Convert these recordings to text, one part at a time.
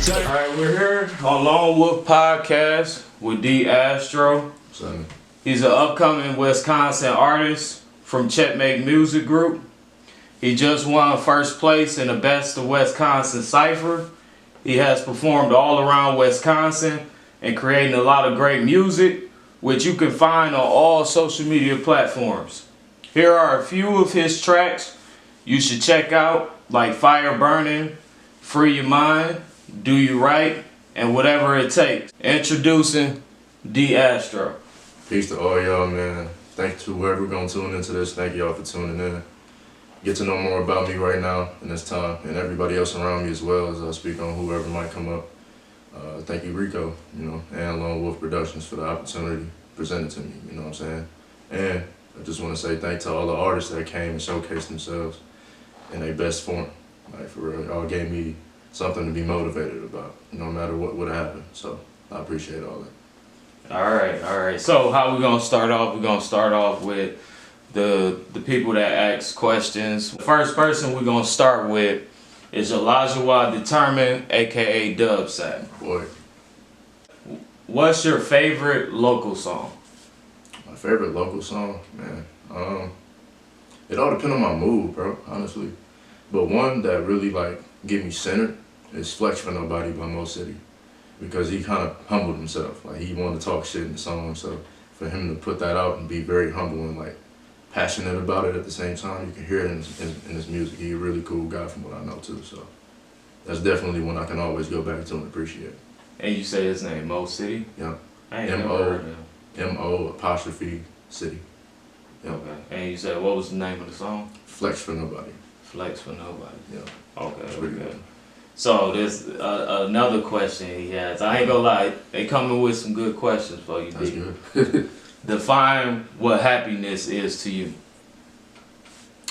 Alright, we're here on Lone Wolf Podcast with D. Astro. He's an upcoming Wisconsin artist from Checkmate Music Group. He just won first place in the Best of Wisconsin Cypher. He has performed all around Wisconsin and creating a lot of great music, which you can find on all social media platforms. Here are a few of his tracks you should check out, like Fire Burning, Free Your Mind, Do You Right, and Whatever It Takes. Introducing D. Astro. Peace to all y'all, man. Thank you to whoever gonna tune into this. Thank y'all for tuning in. Get to know more about me right now in this time, and everybody else around me as well as I speak on whoever might come up. Thank you, Rico, and Lone Wolf Productions for the opportunity presented to me, you know what I'm saying? And I just want to say thank to all the artists that came and showcased themselves in their best form. Like, for real, y'all gave me something to be motivated about, no matter what would have happened. So I appreciate all that. All right. So how we gonna start off? We're gonna start off with the people that ask questions. The first person we're gonna start with is Elijah Determined, aka Dubsack. Boy. What's your favorite local song? My favorite local song, man. It all depends on my mood, bro, honestly. But one that really get me centered is Flex for Nobody by Mo City. Because he kind of humbled himself. Like, he wanted to talk shit in the song, so for him to put that out and be very humble and passionate about it at the same time, you can hear it in his music. He's a really cool guy from what I know too, so that's definitely one I can always go back to and appreciate. And you say his name, Mo City? Yeah. I ain't never heard of him. M-O''City. Yeah. Okay. And you said, what was the name of the song? Flex for Nobody. Flex for Nobody. Yeah. Okay. Good. So there's another question he has. I ain't gonna lie, they coming with some good questions for you. That's good. Define what happiness is to you.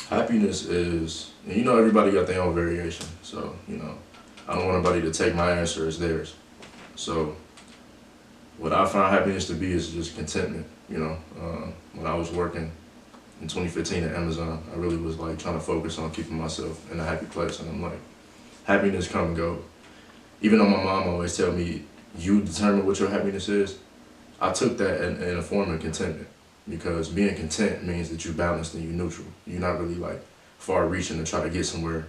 Happiness is, and everybody got their own variation. So, I don't want anybody to take my answer as theirs. So, what I find happiness to be is just contentment. When I was working in 2015 at Amazon, I really was trying to focus on keeping myself in a happy place. And I'm like, happiness come and go. Even though my mom always tell me, you determine what your happiness is, I took that in a form of contentment, because being content means that you're balanced and you're neutral. You're not really far reaching to try to get somewhere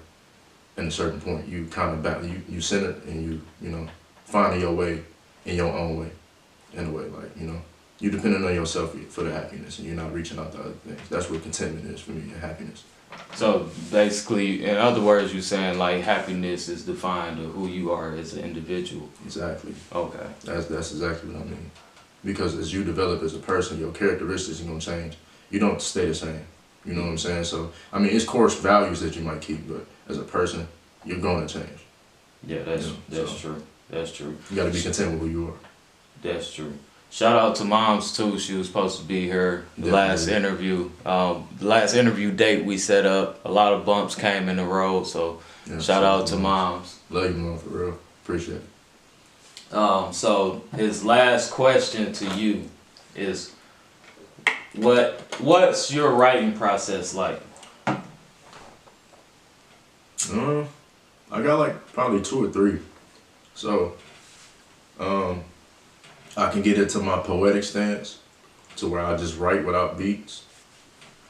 in a certain point. You kind of balance, you center and you finding your way in your own way, in a way, you're depending on yourself for the happiness and you're not reaching out to other things. That's what contentment is for me, and happiness. So basically, in other words, you're saying happiness is defined of who you are as an individual. Exactly. Okay. That's exactly what I mean. Because as you develop as a person, your characteristics are gonna change. You don't stay the same. You know what I'm saying? So it's core values that you might keep, but as a person, you're gonna change. Yeah, that's true. That's true. You gotta be content with who you are. That's true. Shout out to Moms too. She was supposed to be here. The last interview date we set up, a lot of bumps came in the road. So shout out to Moms. Love you, Mom, for real. Appreciate it. So his last question to you is, what's your writing process like? I got probably 2 or 3. So, I can get into my poetic stance to where I just write without beats,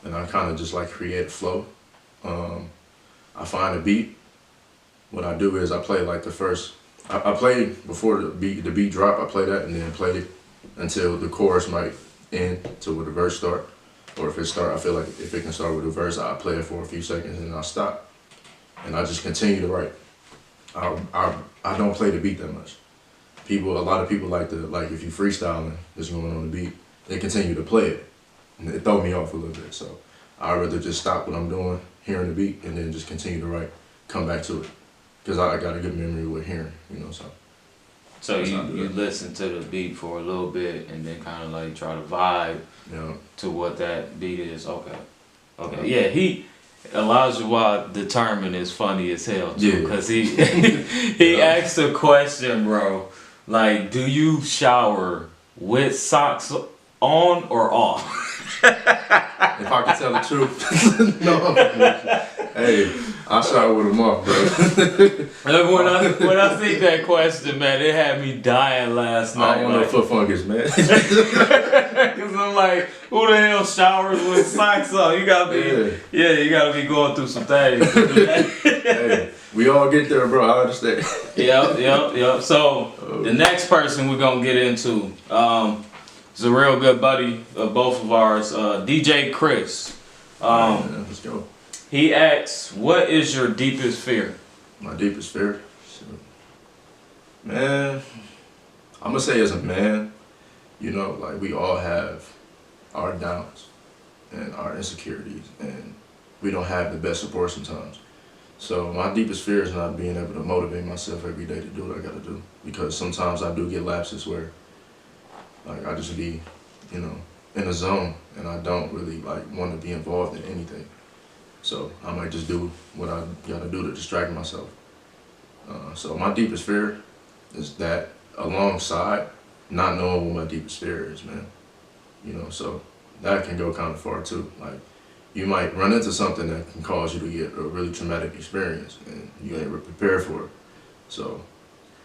and I kind of just create a flow. I find a beat. What I do is I play the first. I play before the beat drop. I play that and then play it until the chorus might end to where the verse start. Or if it start, I feel like if it can start with a verse, I'll play it for a few seconds and I'll stop. And I just continue to write. I don't play the beat that much. A lot of people like if you freestyling, just going on the beat, they continue to play it. And it throw me off a little bit. So I'd rather just stop what I'm doing, hearing the beat, and then just continue to write, come back to it. Because I got a good memory with hearing, So you listen to the beat for a little bit and then kind of try to vibe to what that beat is. Okay. Elijah Determined is funny as hell too, because he asked a question, bro. Do you shower with socks on or off? If I could tell the truth, no. Hey, I shot with him off, bro. When I think that question, man, it had me dying last night. I don't want no foot fungus, man. Cause I'm like, who the hell showers with socks on? You gotta be, you gotta be going through some things. Hey, we all get there, bro. I understand. Yep. So the next person we're gonna get into is a real good buddy of both of ours, DJ Chris. Let's go. He asks, what is your deepest fear? My deepest fear? Man, I'm gonna say as a man, you know, like we all have our downs and our insecurities, and we don't have the best support sometimes. So my deepest fear is not being able to motivate myself every day to do what I gotta do, because sometimes I do get lapses where like I just be, you know, in a zone and I don't really like want to be involved in anything. So I might just do what I gotta do to distract myself. So my deepest fear is that, alongside not knowing what my deepest fear is, man. You know, so that can go kind of far too. Like, you might run into something that can cause you to get a really traumatic experience, and you ain't prepared for it. So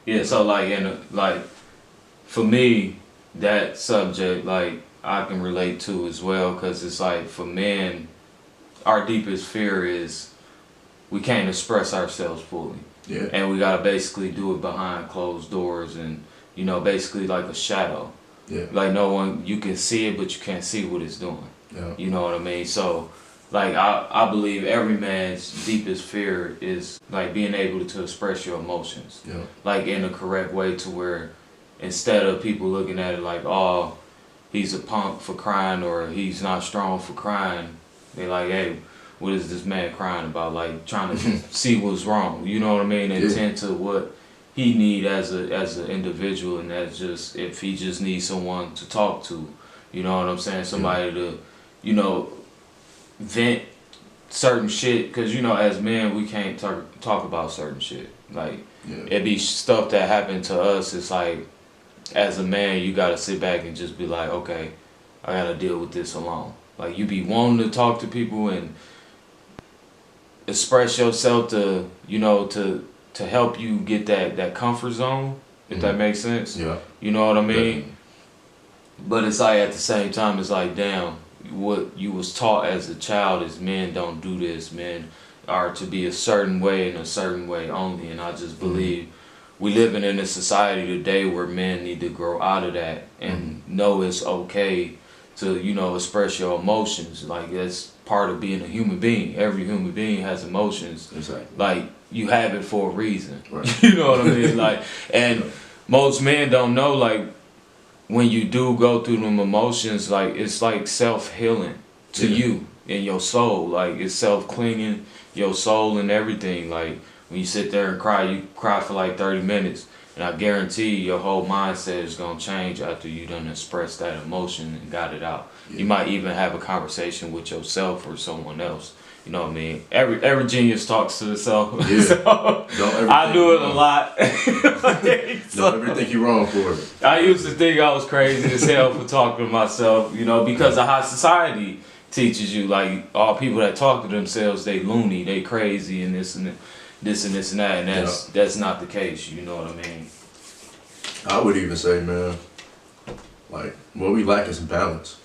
yeah, so like for me, that subject, like, I can relate to as well, because it's like, for men, our deepest fear is we can't express ourselves fully. yeah, And we gotta basically do it behind closed doors, and, you know, basically like a shadow. yeah, Like, no one, you can see it, but you can't see what it's doing. yeah, You know what I mean? So, like, I believe every man's deepest fear is, like, being able to express your emotions. yeah, Like, in the correct way, to where instead of people looking at it like, oh, he's a punk for crying, or he's not strong for crying, they like, hey, what is this man crying about? Like, trying to see what's wrong. You know what I mean? And tend to what he need as an individual, and that's just, if he just needs someone to talk to. You know what I'm saying? Somebody to, you know, vent certain shit, because, you know, as men, we can't talk about certain shit. Like, it be stuff that happened to us. It's like, as a man, you gotta sit back and just be like, okay, I gotta deal with this alone. Like, you be wanting to talk to people and express yourself to, you know, to help you get that comfort zone, if that makes sense. yeah. You know what I mean? Definitely. But it's like, at the same time, it's like, damn, what you was taught as a child is men don't do this. Men are to be a certain way and a certain way only. And I just believe we living in a society today where men need to grow out of that and know it's okay to, you know, express your emotions. Like, that's part of being a human being. Every human being has emotions. Exactly. Like, you have it for a reason. Right. You know what I mean? Like, and most men don't know, like, when you do go through them emotions, like, it's like self-healing to you and your soul. Like, it's self-cleaning your soul and everything. Like, when you sit there and cry, you cry for like 30 minutes. And I guarantee your whole mindset is going to change after you done expressed that emotion and got it out. Yeah. You might even have a conversation with yourself or someone else. You know what I mean? Every genius talks to themselves. Yeah. So I do it a lot. Don't ever think you're wrong for it. I used to think I was crazy as hell for talking to myself, you know, because of how society teaches you. Like, all people that talk to themselves, they loony, they crazy, and this and that, and that's not the case. You know what I mean? I would even say, man, like, what we lack is balance.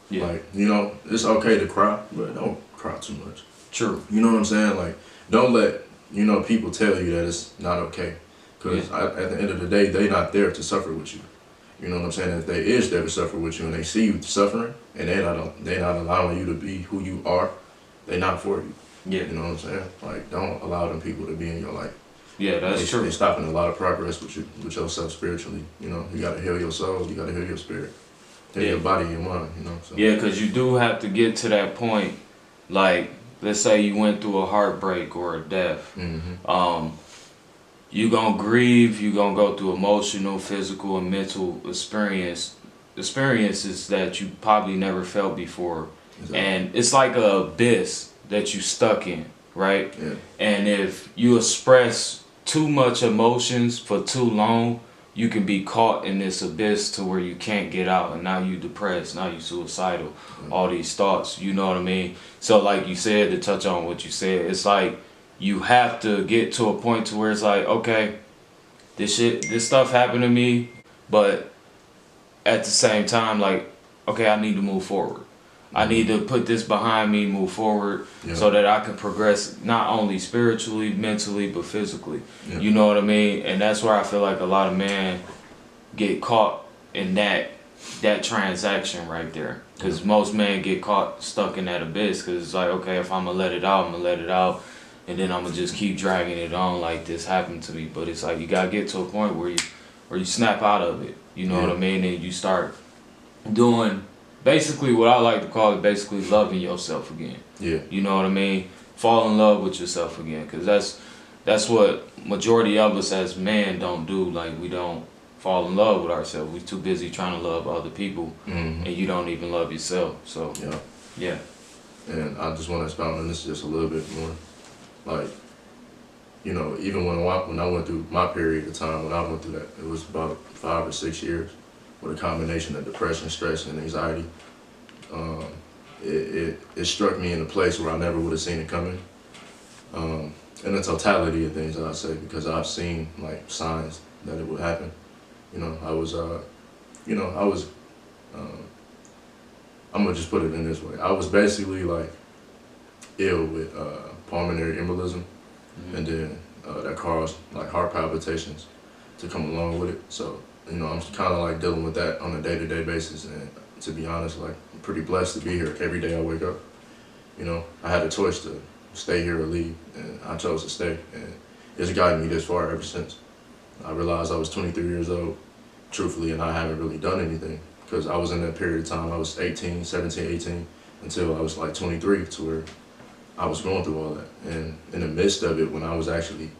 Yeah. Like, you know, it's okay to cry, but don't cry too much. True. You know what I'm saying? Like, don't let, you know, people tell you that it's not okay. Because at the end of the day, they not there to suffer with you. You know what I'm saying? If they is there to suffer with you and they see you suffering and they not allowing you to be who you are, they not for you. Yeah. You know what I'm saying? Like, don't allow them people to be in your life. Yeah, that's true. They're stopping a lot of progress with yourself spiritually. You know, you got to heal your soul. You got to heal your spirit. Heal your body and your mind, you know. So. Yeah, because you do have to get to that point. Like, let's say you went through a heartbreak or a death. You gonna grieve. You gonna go through emotional, physical, and mental experiences that you probably never felt before. Exactly. And it's like a abyss that you stuck in, right? Yeah. And if you express too much emotions for too long, you can be caught in this abyss to where you can't get out, and now you depressed, now you suicidal, all these thoughts, you know what I mean? So like you said, to touch on what you said, it's like you have to get to a point to where it's like, okay, this stuff happened to me, but at the same time, like, okay, I need to move forward. I need to put this behind me, move forward, so that I can progress not only spiritually, mentally, but physically. You know what I mean? And that's where I feel like a lot of men get caught in that transaction right there. Because most men get caught stuck in that abyss. Because it's like, okay, if I'm going to let it out, I'm going to let it out. And then I'm going to just keep dragging it on like this happened to me. But it's like you got to get to a point where you snap out of it. You know what I mean? And you start doing basically what I like to call it, basically loving yourself again. You know what I mean? Fall in love with yourself again. Because that's what majority of us as men don't do. Like, we don't fall in love with ourselves. We're too busy trying to love other people, and you don't even love yourself. So yeah. And I just want to expound on this just a little bit more. Like, you know, even when I went through my period of time, when I went through that, it was about 5 or 6 years with a combination of depression, stress, and anxiety. It struck me in a place where I never would have seen it coming. And the totality of things, I say, because I've seen like signs that it would happen. You know, I'm gonna just put it in this way. I was basically like ill with pulmonary embolism, and then that caused like heart palpitations to come along with it. So, you know, I'm kind of like dealing with that on a day-to-day basis. And to be honest, like, I'm pretty blessed to be here every day I wake up. You know, I had a choice to stay here or leave, and I chose to stay. And it's guided me this far ever since. I realized I was 23 years old, truthfully, and I haven't really done anything, because I was in that period of time. I was 17, 18, until I was like 23, to where I was going through all that. And in the midst of it, when I was actually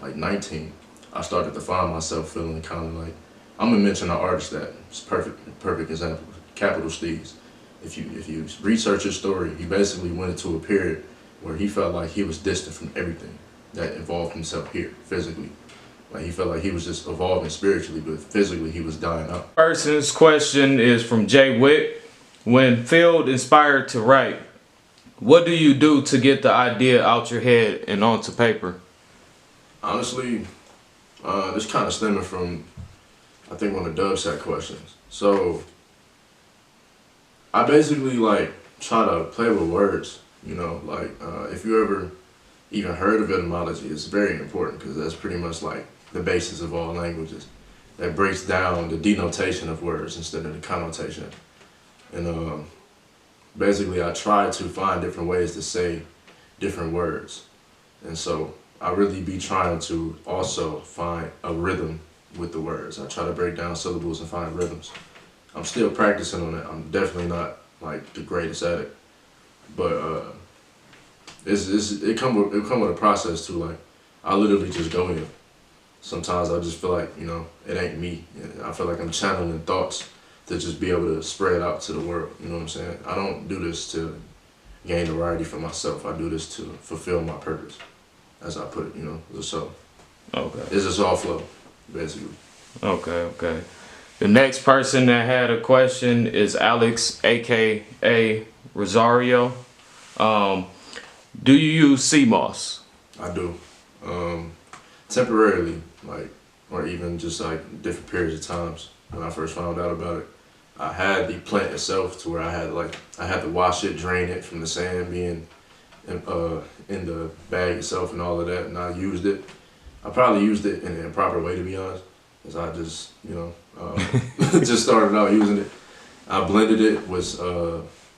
like 19, I started to find myself feeling kind of like, I'm gonna mention an artist that's perfect example, Capital Steez. If you research his story, he basically went into a period where he felt like he was distant from everything that involved himself here, physically. Like, he felt like he was just evolving spiritually, but physically he was dying out. Person's question is from Jay Wick. When filled inspired to write, what do you do to get the idea out your head and onto paper? Honestly, this kind of stemming from, I think, one of the Dubsack questions. So I basically like try to play with words, you know, like if you ever even heard of etymology, it's very important, because that's pretty much like the basis of all languages. That breaks down the denotation of words instead of the connotation. And basically I try to find different ways to say different words. And so I really be trying to also find a rhythm with the words. I try to break down syllables and find rhythms. I'm still practicing on it. I'm definitely not like the greatest at it, but it come with a process too. Like, I literally just go in. Sometimes I just feel like, you know, it ain't me. I feel like I'm channeling thoughts to just be able to spread out to the world. You know what I'm saying? I don't do this to gain notoriety for myself. I do this to fulfill my purpose, as I put it. You know, so it's just all flow, basically. Okay. The next person that had a question is Alex, aka Rosario. Do you use Cmos? I do. Temporarily, like, or even just like different periods of times. When I first found out about it, I had the plant itself to where I had to wash it, drain it from the sand being in the bag itself and all of that, and I used it. I probably used it in an improper way, to be honest, because I just, you know, just started out using it. I blended it with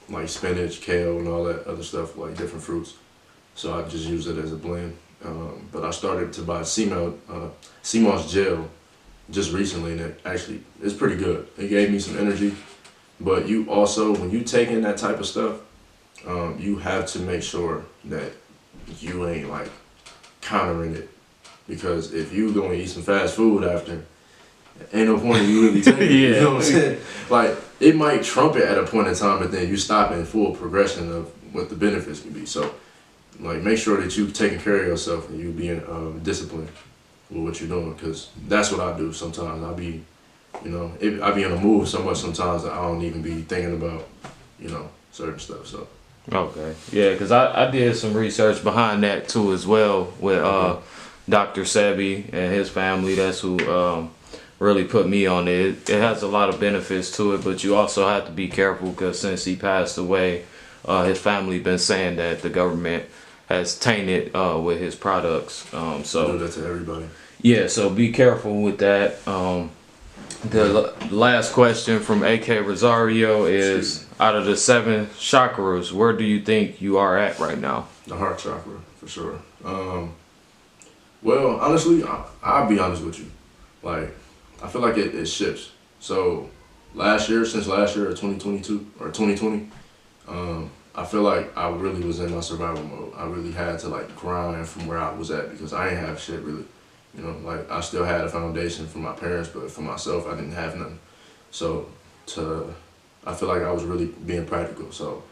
like spinach, kale, and all that other stuff, like different fruits. So I just used it as a blend. But I started to buy Cmos gel just recently, and it's pretty good. It gave me some energy. But you also, when you take in that type of stuff, you have to make sure that you ain't like countering it. Because if you gonna eat some fast food after, ain't no point in you really taking it. You know what I'm saying? Like, it might trump it at a point in time, but then you stop in full progression of what the benefits can be. So, like, make sure that you taking care of yourself and you being disciplined with what you're doing, because that's what I do sometimes. I be, I be in a mood so much sometimes that I don't even be thinking about, certain stuff. So. Okay. Yeah, because I did some research behind that too as well with Dr. Sebi and his family. That's who really put me on it. It has a lot of benefits to it, but you also have to be careful because since he passed away, his family been saying that the government has tainted with his products. So do that to everybody. Yeah, so be careful with that. The last question from AK Rosario is, out of the 7 chakras, where do you think you are at right now? The heart chakra, for sure. Well, honestly, I'll be honest with you. Like, I feel like it shifts. So, since last year, or 2022, or 2020, I feel like I really was in my survival mode. I really had to, like, grind from where I was at because I ain't have shit, really. Like, I still had a foundation from my parents, but for myself, I didn't have nothing. So, I feel like I was really being practical. So,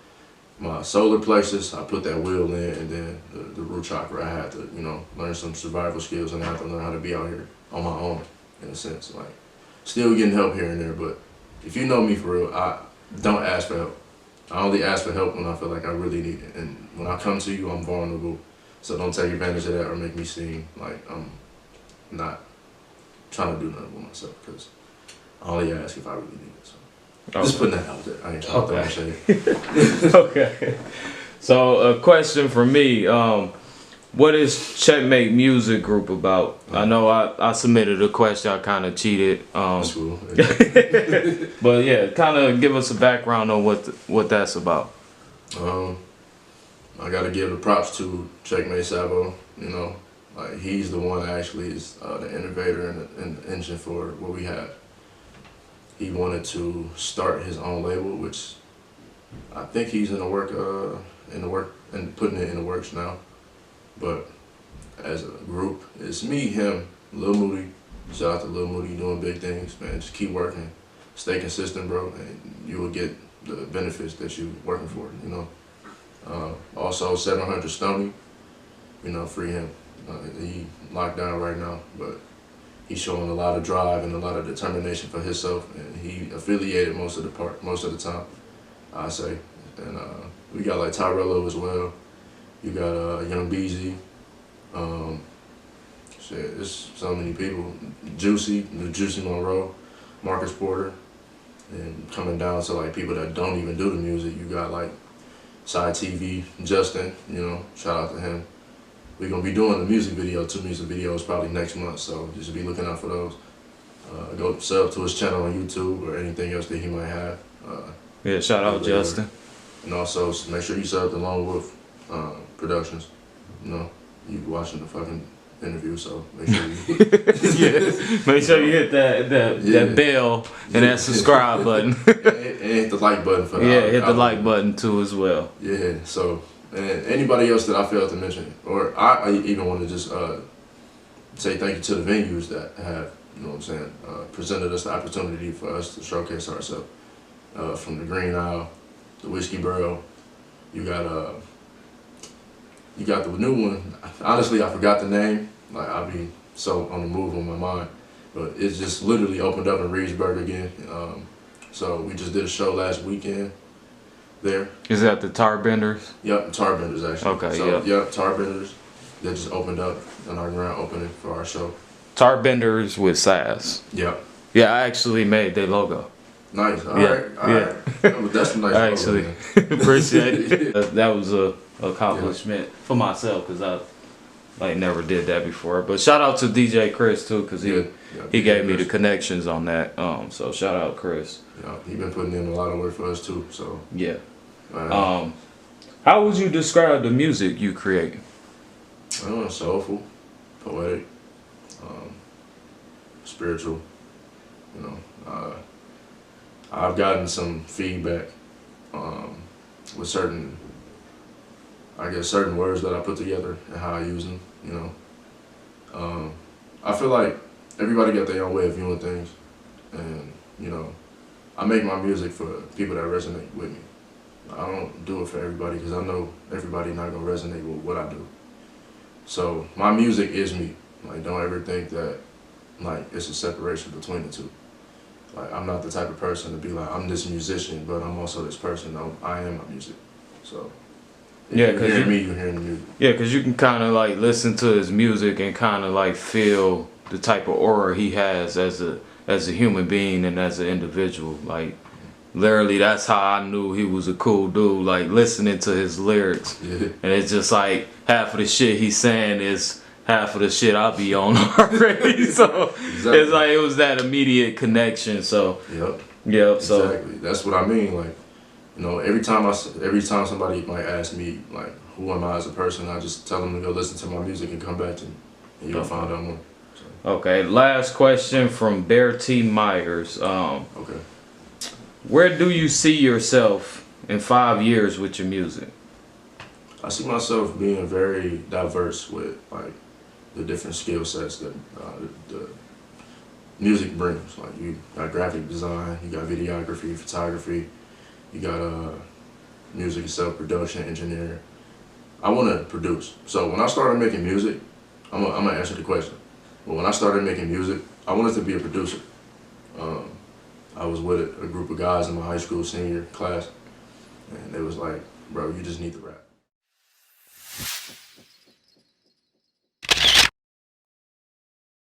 my solar plexus, I put that wheel in, and then the root chakra, I had to, learn some survival skills, and I had to learn how to be out here on my own, in a sense. Like, still getting help here and there, but if you know me for real, I don't ask for help. I only ask for help when I feel like I really need it. And when I come to you, I'm vulnerable. So don't take advantage of that or make me seem like I'm not trying to do nothing with myself, because I only ask if I really need it. So. Okay. Just putting that out there. I ain't trying to throw shade. Okay. So a question for me. What is Checkmate Music Group about? I know I submitted a question. I kind of cheated. That's cool. But yeah, kind of give us a background on what that's about. I got to give the props to Checkmate Sabo. Like, he's the one that actually is the innovator and the engine for what we have. He wanted to start his own label, which I think he's in the work and putting it in the works now. But as a group, it's me, him, Lil Moody. Shout out to Lil Moody, doing big things, man. Just keep working, stay consistent, bro, and you will get the benefits that you're working for. Also 700 Stony, free him. He locked down right now, but he's showing a lot of drive and a lot of determination for himself, and he affiliated most of the time, I say. And we got like Tyrello as well. You got Young Beezy. Shit, there's so many people. Juicy Monroe, Marcus Porter, and coming down to like people that don't even do the music. You got like Side TV, Justin. Shout out to him. We're going to be doing 2 music videos probably next month, so just be looking out for those. Go sub to his channel on YouTube or anything else that he might have. Yeah, shout out Justin. And also, make sure you sub to Lone Wolf Productions. You watching the fucking interview, so make sure you... Yeah, make sure you hit that bell and that subscribe button. and hit the like button for that. Yeah, hit the like button too as well. Yeah, so... And anybody else that I failed to mention, or I even want to just say thank you to the venues that have, presented us the opportunity for us to showcase ourselves. From the Green Isle, the Whiskey Barrel, you got the new one. Honestly, I forgot the name. Like, I'll be so on the move on my mind, but it's just literally opened up in Reedsburg again. So we just did a show last weekend. There. Is that the Tarbenders? Yep, Tarbenders actually. Okay, so, yep, Tarbenders. They just opened up on our grand opening for our show. Tarbenders with sass. Yep. Yeah, I actually made their logo. Nice. All right. That's a nice I actually appreciate it. That was a accomplishment for myself because I never did that before. But shout out to DJ Chris too, because he gave me the connections on that. So shout out Chris. Yeah, he been putting in a lot of work for us too. So yeah. How would you describe the music you create? Soulful, poetic, spiritual. I've gotten some feedback with certain words that I put together and how I use them. I feel like everybody got their own way of viewing things, and I make my music for people that resonate with me. I don't do it for everybody because I know everybody not gonna resonate with what I do. So my music is me. Like, don't ever think that, like, it's a separation between the two. Like, I'm not the type of person to be like, I'm this musician, but I'm also this person. I am my music. So, if Yeah, you're hearing me, you're hearing the music. Yeah, because you can kind of like listen to his music and kind of like feel the type of aura he has as a human being and as an individual. Like, literally, that's how I knew he was a cool dude. Like, listening to his lyrics, Yeah. and it's just like half of the shit he's saying is half of the shit I'll be on already. So Exactly. it's like it was that immediate connection. So Yep. So Exactly. That's what I mean. Like, you know, every time somebody might ask me, like, who am I as a person, I just tell them to go listen to my music and come back to me, and you'll find out more. So. Okay, last question from Bear T. Myers. Okay. Where do you see yourself in 5 years with your music? I see myself being very diverse with, like, the different skill sets that the music brings. Like, you got graphic design, you got videography, photography, you got music itself, production, engineer. I want to produce. So when I started making music, I'm gonna answer the question. But when I started making music, I wanted to be a producer. I was with a group of guys in my high school senior class, and they was like, bro, you just need to rap.